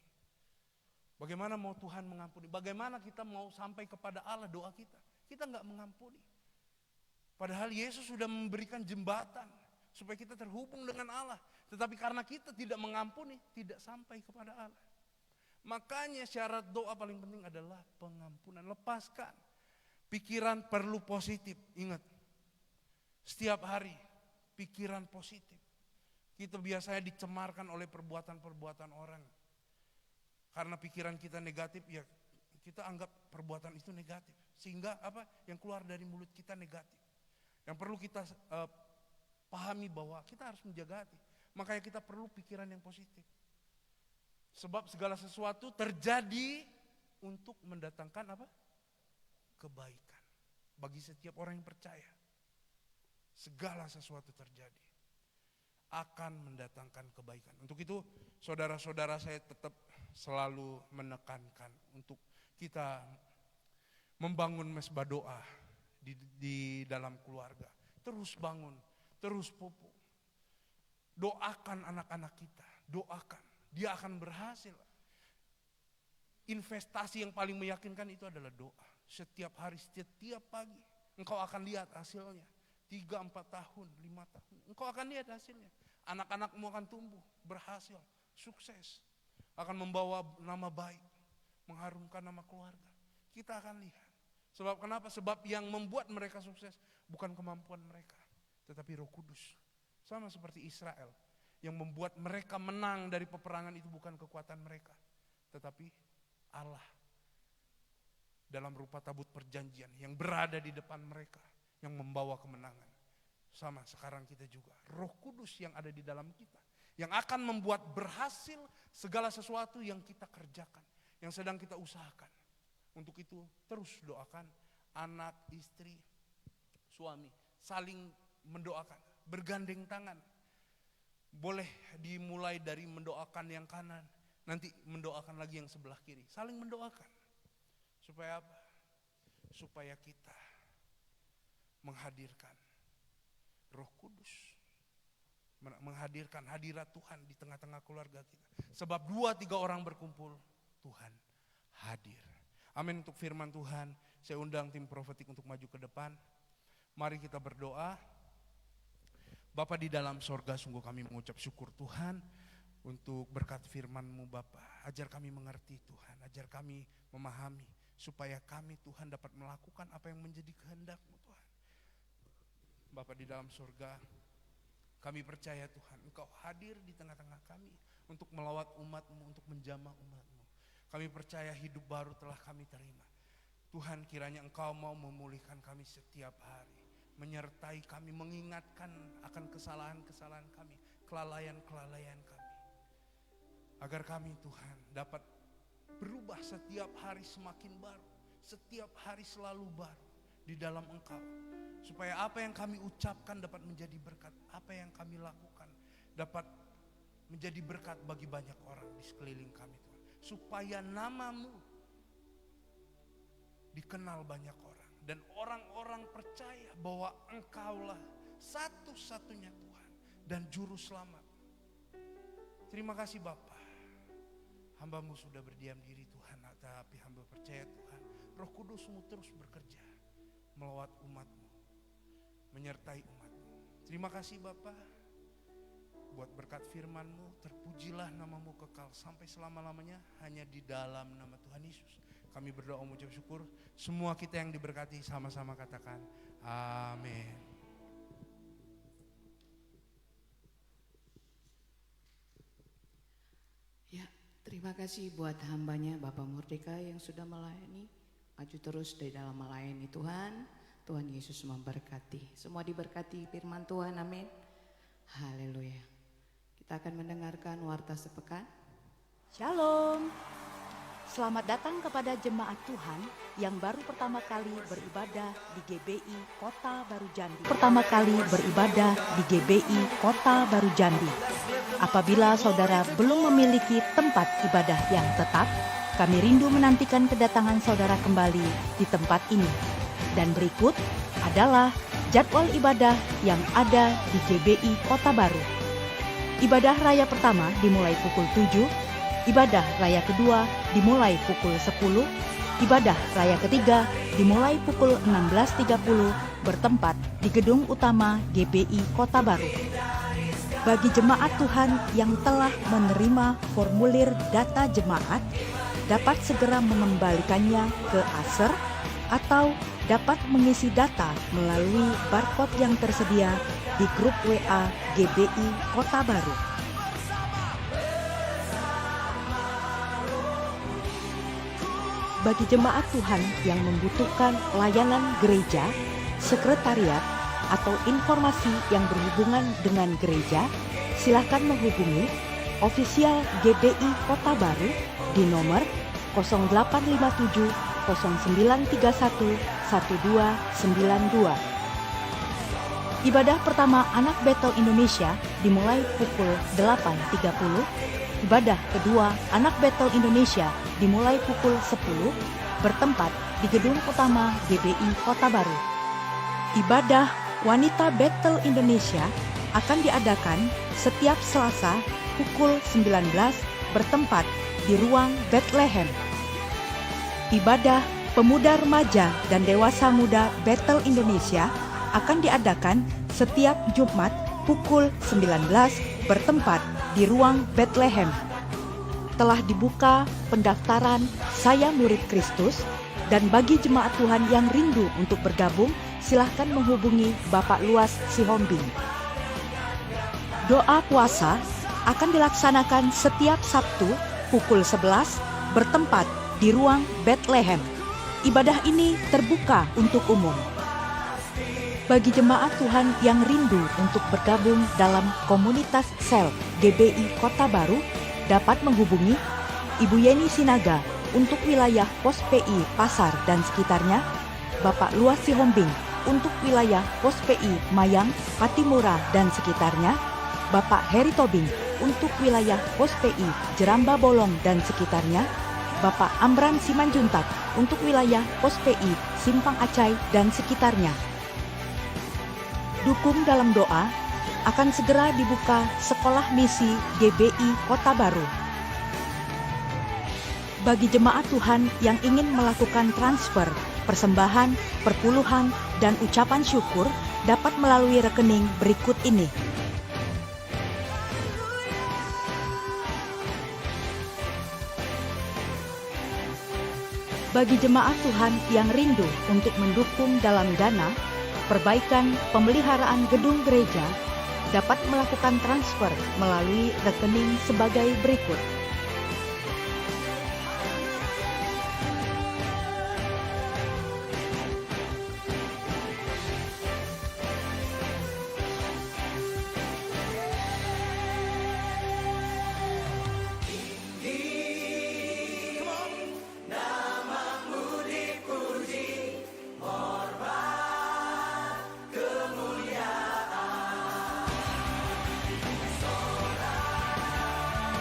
Bagaimana mau Tuhan mengampuni? Bagaimana kita mau sampai kepada Allah doa kita? Kita nggak mengampuni. Padahal Yesus sudah memberikan jembatan supaya kita terhubung dengan Allah. Tetapi karena kita tidak mengampuni, tidak sampai kepada Allah. Makanya syarat doa paling penting adalah pengampunan. Lepaskan. Pikiran perlu positif. Ingat, setiap hari pikiran positif. Kita biasanya dicemarkan oleh perbuatan-perbuatan orang. Karena pikiran kita negatif, ya kita anggap perbuatan itu negatif. Sehingga apa yang keluar dari mulut kita negatif. Yang perlu kita pahami bahwa kita harus menjaga hati. Makanya kita perlu pikiran yang positif. Sebab segala sesuatu terjadi untuk mendatangkan apa? Kebaikan. Bagi setiap orang yang percaya. Segala sesuatu terjadi akan mendatangkan kebaikan. Untuk itu saudara-saudara saya tetap selalu menekankan untuk kita membangun mesbah doa di dalam keluarga. Terus bangun, terus pupuk. Doakan anak-anak kita, doakan. Dia akan berhasil. Investasi yang paling meyakinkan itu adalah doa. Setiap hari, setiap pagi. Engkau akan lihat hasilnya. 3, 4 tahun, 5 tahun. Engkau akan lihat hasilnya. Anak-anakmu akan tumbuh, berhasil, sukses. Akan membawa nama baik, mengharumkan nama keluarga. Kita akan lihat. Sebab kenapa? Sebab yang membuat mereka sukses bukan kemampuan mereka, tetapi Roh Kudus. Sama seperti Israel. Yang membuat mereka menang dari peperangan itu bukan kekuatan mereka, tetapi Allah dalam rupa tabut perjanjian yang berada di depan mereka, yang membawa kemenangan. Sama sekarang kita juga, Roh Kudus yang ada di dalam kita, yang akan membuat berhasil segala sesuatu yang kita kerjakan, yang sedang kita usahakan. Untuk itu terus doakan anak, istri, suami, saling mendoakan, bergandeng tangan. Boleh dimulai dari mendoakan yang kanan, nanti mendoakan lagi yang sebelah kiri. Saling mendoakan. Supaya apa? Supaya kita menghadirkan Roh Kudus. Menghadirkan hadirat Tuhan di tengah-tengah keluarga kita. Sebab 2-3 orang berkumpul, Tuhan hadir. Amin. Untuk firman Tuhan, saya undang tim profetik untuk maju ke depan. Mari kita berdoa. Bapa di dalam sorga, sungguh kami mengucap syukur Tuhan untuk berkat firman-Mu Bapa. Ajar kami mengerti Tuhan, ajar kami memahami supaya kami Tuhan dapat melakukan apa yang menjadi kehendak-Mu Tuhan. Bapa di dalam sorga, kami percaya Tuhan Engkau hadir di tengah-tengah kami untuk melawat umat-Mu, untuk menjamah umat-Mu. Kami percaya hidup baru telah kami terima. Tuhan, kiranya Engkau mau memulihkan kami setiap hari, menyertai kami, mengingatkan akan kesalahan-kesalahan kami, kelalaian-kelalaian kami. Agar kami Tuhan dapat berubah setiap hari semakin baru, setiap hari selalu baru di dalam Engkau. Supaya apa yang kami ucapkan dapat menjadi berkat, apa yang kami lakukan dapat menjadi berkat bagi banyak orang di sekeliling kami Tuhan. Supaya nama-Mu dikenal banyak orang. Dan orang-orang percaya bahwa Engkaulah satu-satunya Tuhan dan Juru Selamat. Terima kasih Bapa. Hamba-Mu sudah berdiam diri Tuhan, tapi hamba percaya Tuhan, Roh Kudus-Mu terus bekerja melawat umat-Mu, menyertai umat-Mu. Terima kasih Bapa. Buat berkat firman-Mu, terpujilah nama-Mu kekal sampai selama-lamanya hanya di dalam nama Tuhan Yesus. Kami berdoa mengucap syukur. Semua kita yang diberkati sama-sama katakan amin. Ya, terima kasih buat hambanya Bapak Murdeka yang sudah melayani. Maju terus di dalam melayani Tuhan. Tuhan Yesus memberkati. Semua diberkati firman Tuhan, amin. Haleluya. Kita akan mendengarkan warta sepekan. Shalom. Selamat datang kepada jemaat Tuhan yang baru pertama kali beribadah di GBI Kota Baru Jambi. Apabila saudara belum memiliki tempat ibadah yang tetap, kami rindu menantikan kedatangan saudara kembali di tempat ini. Dan berikut adalah jadwal ibadah yang ada di GBI Kota Baru. Ibadah raya pertama dimulai pukul 7. Ibadah raya kedua dimulai pukul 10, ibadah raya ketiga dimulai pukul 16.30 bertempat di gedung utama GBI Kota Baru. Bagi jemaat Tuhan yang telah menerima formulir data jemaat, dapat segera mengembalikannya ke Aser atau dapat mengisi data melalui barcode yang tersedia di grup WA GBI Kota Baru. Bagi jemaat Tuhan yang membutuhkan layanan gereja, sekretariat, atau informasi yang berhubungan dengan gereja, silakan menghubungi ofisial GBI Kota Baru di nomor 0857 0931 1292. Ibadah pertama Anak Betel Indonesia dimulai pukul 8.30. Ibadah kedua Anak Betel Indonesia dimulai pukul 10 bertempat di gedung utama GBI Kota Baru. Ibadah Wanita Bethel Indonesia akan diadakan setiap Selasa pukul 19 bertempat di ruang Bethlehem. Ibadah Pemuda Remaja dan Dewasa Muda Bethel Indonesia akan diadakan setiap Jumat pukul 19 bertempat di ruang Bethlehem. Telah dibuka pendaftaran Saya Murid Kristus, dan bagi jemaat Tuhan yang rindu untuk bergabung, silahkan menghubungi Bapak Luas Sihombing. Doa puasa akan dilaksanakan setiap Sabtu pukul 11 bertempat di ruang Bethlehem. Ibadah ini terbuka untuk umum. Bagi jemaat Tuhan yang rindu untuk bergabung dalam komunitas sel GBI Kota Baru, dapat menghubungi Ibu Yeni Sinaga untuk wilayah Pos PI Pasar dan sekitarnya, Bapak Luas Sihombing untuk wilayah Pos PI Mayang, Patimura dan sekitarnya, Bapak Heri Tobing untuk wilayah Pos PI Jeramba Bolong dan sekitarnya, Bapak Amran Simanjuntak untuk wilayah Pos PI Simpang Acai dan sekitarnya. Dukung dalam doa, akan segera dibuka Sekolah Misi GBI Kota Baru. Bagi jemaat Tuhan yang ingin melakukan transfer, persembahan, perpuluhan, dan ucapan syukur dapat melalui rekening berikut ini. Bagi jemaat Tuhan yang rindu untuk mendukung dalam dana, perbaikan pemeliharaan gedung gereja, dapat melakukan transfer melalui rekening sebagai berikut.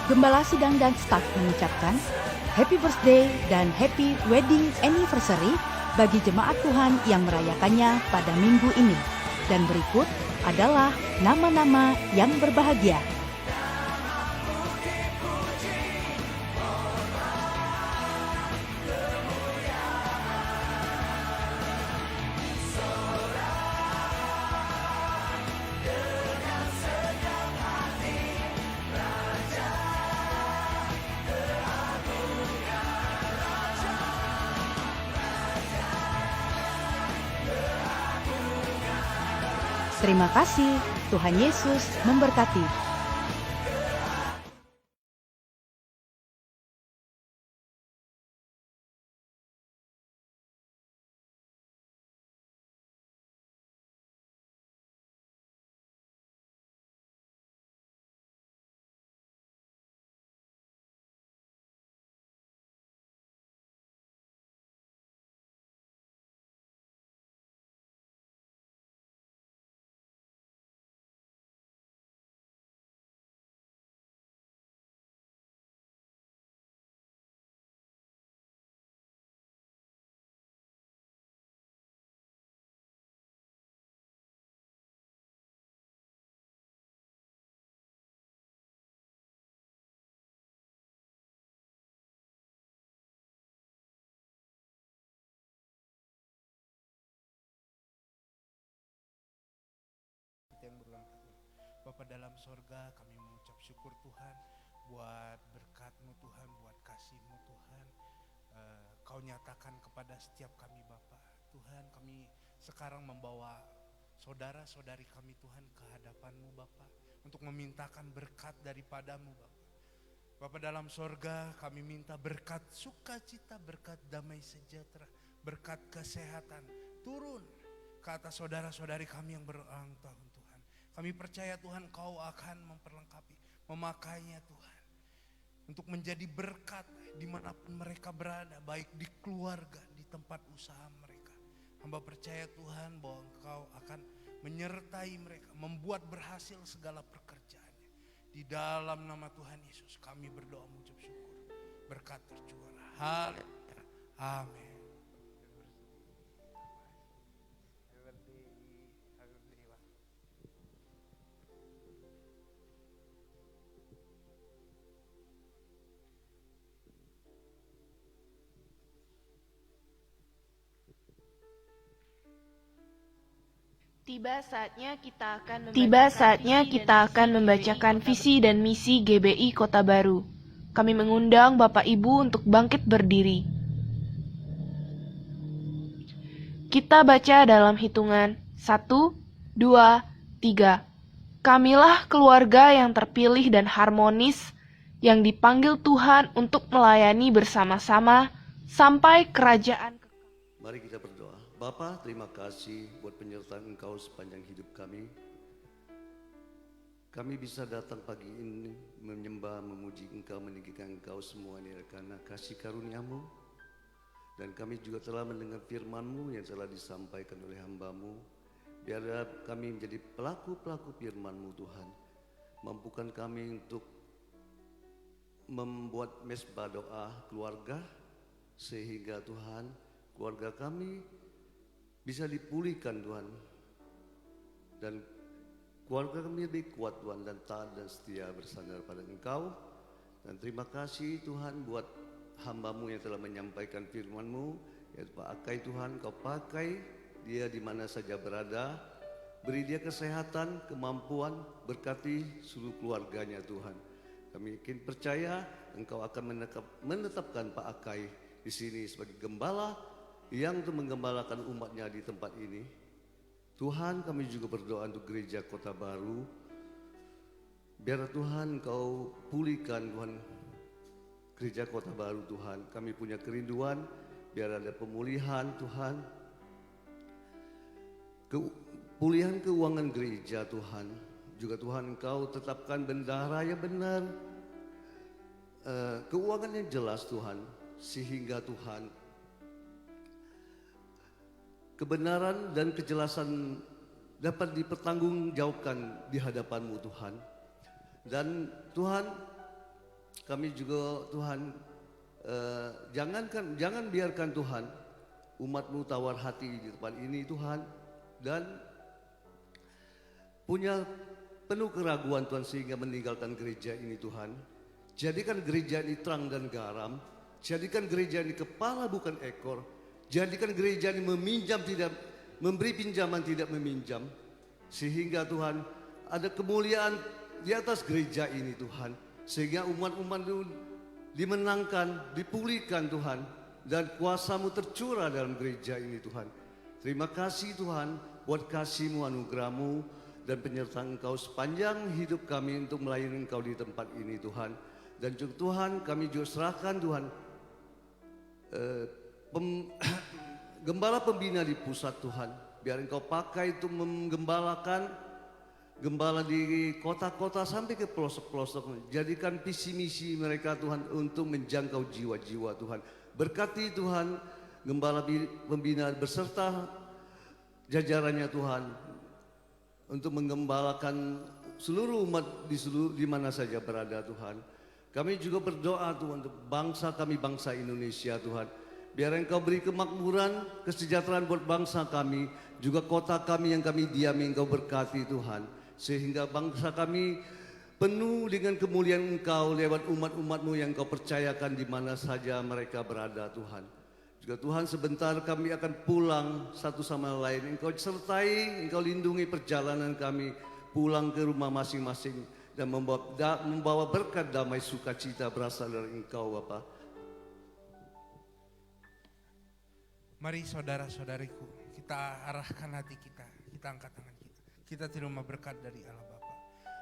Gembala Sidang dan staf mengucapkan Happy Birthday dan Happy Wedding Anniversary bagi jemaat Tuhan yang merayakannya pada minggu ini. Dan berikut adalah nama-nama yang berbahagia. Terima kasih, Tuhan Yesus memberkati. Yang berulang tahun. Bapa dalam sorga, kami mengucap syukur Tuhan buat berkat-Mu Tuhan, buat kasih-Mu Tuhan. Kau nyatakan kepada setiap kami Bapa. Tuhan, kami sekarang membawa saudara-saudari kami Tuhan ke hadapan-Mu Bapa, untuk memintakan berkat daripada-Mu Bapa. Bapa dalam sorga, kami minta berkat sukacita, berkat damai sejahtera, berkat kesehatan turun ke atas saudara-saudari kami yang berulang tahun Tuhan. Kami percaya Tuhan Kau akan memperlengkapi, memakainya Tuhan, untuk menjadi berkat dimanapun mereka berada, baik di keluarga, di tempat usaha mereka. Hamba percaya Tuhan bahwa Engkau akan menyertai mereka, membuat berhasil segala pekerjaannya. Di dalam nama Tuhan Yesus kami berdoa mengucap syukur, berkat tercurah. Haleluya. Amin. Tiba saatnya kita akan membacakan visi dan misi GBI Kota Baru. Kami mengundang Bapak Ibu untuk bangkit berdiri. Kita baca dalam hitungan 1, 2, 3. Kamilah keluarga yang terpilih dan harmonis, yang dipanggil Tuhan untuk melayani bersama-sama sampai kerajaan. Mari kita berdoa. Bapa, terima kasih buat penyertaan Engkau sepanjang hidup kami. Kami bisa datang pagi ini menyembah, memuji Engkau, meninggikan Engkau semua ini karena kasih karunia-Mu. Dan kami juga telah mendengar firman-Mu yang telah disampaikan oleh hamba-Mu. Biarlah kami menjadi pelaku-pelaku firman-Mu Tuhan. Mampukan kami untuk membuat mesbah doa keluarga, sehingga Tuhan keluarga kami bisa dipulihkan Tuhan, dan keluarga kami lebih kuat Tuhan, dan taat dan setia bersandar pada Engkau. Dan terima kasih Tuhan buat hamba-Mu yang telah menyampaikan firman-Mu, yaitu Pak Akai Tuhan. Kau pakai dia di mana saja berada, beri dia kesehatan, kemampuan, berkati seluruh keluarganya Tuhan. Kami yakin percaya Engkau akan menetapkan Pak Akai di sini sebagai gembala yang untuk menggembalakan umatnya di tempat ini. Tuhan, kami juga berdoa untuk gereja Kota Baru. Biar Tuhan Engkau pulihkan Tuhan gereja Kota Baru Tuhan. Kami punya kerinduan biar ada pemulihan Tuhan, pemulihan keuangan gereja Tuhan. Juga Tuhan Engkau tetapkan bendahara yang benar, keuangan yang jelas Tuhan, sehingga Tuhan kebenaran dan kejelasan dapat dipertanggungjawabkan di hadapan-Mu Tuhan. Dan Tuhan, kami juga Tuhan, jangan biarkan Tuhan umat-Mu tawar hati di tempat ini Tuhan, dan punya penuh keraguan Tuhan sehingga meninggalkan gereja ini Tuhan. Jadikan gereja ini terang dan garam, jadikan gereja ini kepala bukan ekor, jadikan gereja ini meminjam tidak, memberi pinjaman tidak meminjam, sehingga Tuhan ada kemuliaan di atas gereja ini Tuhan, sehingga umat-umat itu dimenangkan, dipulihkan Tuhan, dan kuasa-Mu tercurah dalam gereja ini Tuhan. Terima kasih Tuhan buat kasih-Mu, anugerah-Mu, dan penyertaan Engkau sepanjang hidup kami untuk melayani Engkau di tempat ini Tuhan. Dan juga Tuhan, kami juga serahkan Tuhan gembala pembina di pusat Tuhan, biar Engkau pakai untuk menggembalakan gembala di kota-kota sampai ke pelosok-pelosok. Jadikan visi misi mereka Tuhan untuk menjangkau jiwa-jiwa Tuhan. Berkati Tuhan gembala pembina beserta jajarannya Tuhan untuk menggembalakan seluruh umat di mana saja berada Tuhan. Kami juga berdoa Tuhan untuk bangsa kami, bangsa Indonesia Tuhan. Biar Engkau beri kemakmuran, kesejahteraan buat bangsa kami, juga kota kami yang kami diami Engkau berkati Tuhan. Sehingga bangsa kami penuh dengan kemuliaan Engkau lewat umat-umat-Mu yang Engkau percayakan di mana saja mereka berada Tuhan. Juga Tuhan, sebentar kami akan pulang satu sama lain. Engkau sertai, Engkau lindungi perjalanan kami pulang ke rumah masing-masing, dan membawa berkat damai sukacita berasal dari Engkau Bapa. Mari saudara-saudariku, kita arahkan hati kita angkat tangan kita. Kita terima berkat dari Allah Bapa.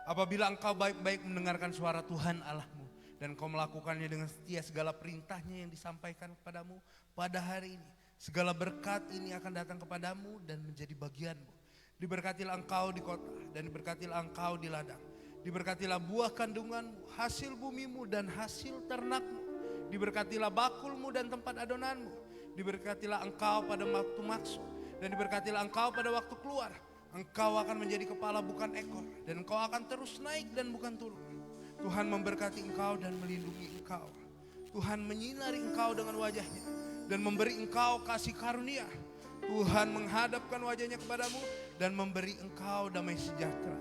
Apabila engkau baik-baik mendengarkan suara Tuhan Allahmu, dan kau melakukannya dengan setia segala perintahnya yang disampaikan kepadamu pada hari ini, segala berkat ini akan datang kepadamu dan menjadi bagianmu. Diberkatilah engkau di kota, dan diberkatilah engkau di ladang. Diberkatilah buah kandunganmu, hasil bumimu dan hasil ternakmu. Diberkatilah bakulmu dan tempat adonanmu. Diberkatilah engkau pada waktu masuk, dan diberkatilah engkau pada waktu keluar. Engkau akan menjadi kepala bukan ekor, dan engkau akan terus naik dan bukan turun. Tuhan memberkati engkau dan melindungi engkau. Tuhan menyinari engkau dengan wajahnya dan memberi engkau kasih karunia. Tuhan menghadapkan wajahnya kepadamu dan memberi engkau damai sejahtera.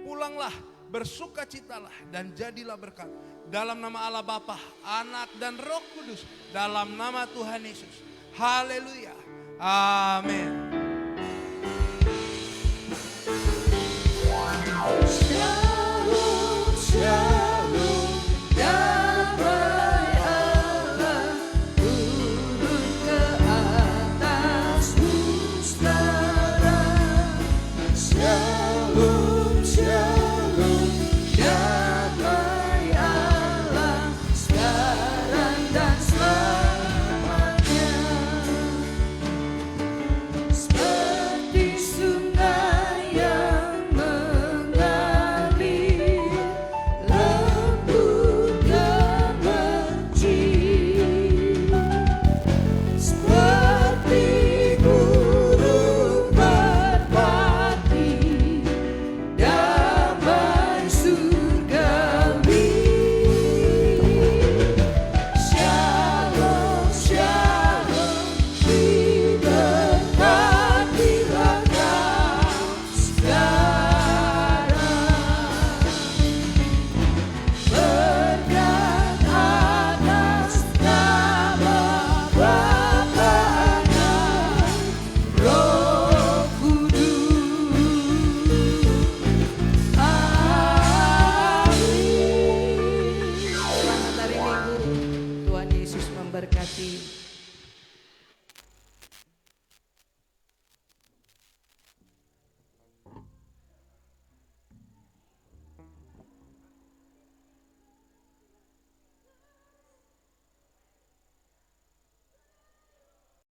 Pulanglah, bersukacitalah dan jadilah berkat. Dalam nama Allah Bapa, Anak dan Roh Kudus, dalam nama Tuhan Yesus. Haleluya. Amin. Oh